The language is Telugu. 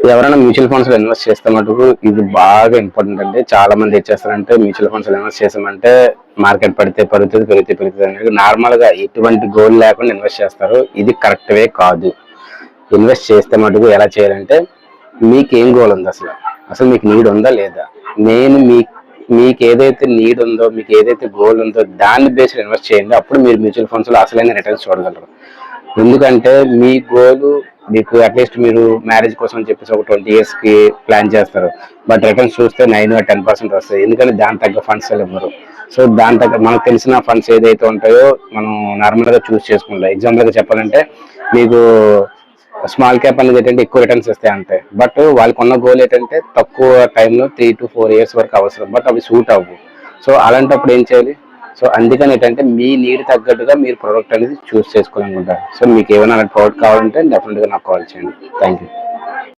ఎవరైనా మ్యూచువల్ ఫండ్స్ లో ఇన్వెస్ట్ చేస్తే మటుకు ఇది బాగా ఇంపార్టెంట్ అండి. చాలా మంది ఏం చేస్తారంటే మ్యూచువల్ ఫండ్స్ లో ఇన్వెస్ట్ చేసామంటే మార్కెట్ పడితే పెరుగుతుంది, పెరిగితే పెరుగుతుంది అనేది నార్మల్ గా ఎటువంటి గోల్ లేకుండా ఇన్వెస్ట్ చేస్తారు. ఇది కరెక్ట్ వే కాదు. ఇన్వెస్ట్ చేస్తే మటుకు ఎలా చేయాలంటే మీకు ఏం గోల్ ఉంది, అసలు అసలు మీకు నీడ్ ఉందా లేదా, నేను మీకు ఏదైతే నీడ్ ఉందో, మీకు ఏదైతే గోల్ ఉందో దాన్ని బేస్డ్ ఇన్వెస్ట్ చేయండి. అప్పుడు మీరు మ్యూచువల్ ఫండ్స్ లో అసలైన రిటర్న్స్ చూడగలరు. ఎందుకంటే మీ గోల్ మీకు అట్లీస్ట్ మీరు మ్యారేజ్ కోసం చెప్పేసి ఒక 20 years కి ప్లాన్ చేస్తారు. బట్ రిటర్న్స్ చూస్తే 9 or 10% వస్తాయి. ఎందుకంటే దాని తగ్గ ఫండ్స్ ఇవ్వరు. సో దాని తగ్గ మనకు తెలిసిన ఫండ్స్ ఏదైతే ఉంటాయో మనం నార్మల్ గా చూస్ చేసుకుంటాం. ఎగ్జాంపుల్ గా చెప్పాలంటే మీకు స్మాల్ క్యాప్ అనేది ఏంటంటే ఎక్కువ రిటర్న్స్ ఇస్తాయి అంతే. బట్ వాళ్ళకి ఉన్న గోల్ ఏంటంటే తక్కువ టైంలో 3 to 4 years వరకు అవసరం. బట్ అవి సూట్ అవ్వు. సో అలాంటప్పుడు ఏం చేయాలి? సో అందుకని ఏంటంటే మీ నీడ్ తగ్గట్టుగా మీరు ప్రోడక్ట్ అనేది చూస్ చేసుకోవాలనుకుంటారు. సో మీకు ఏమైనా అలాంటి ప్రోడక్ట్ కావాలంటే డెఫినెట్గా నాకు కాల్ చేయండి. Thank you.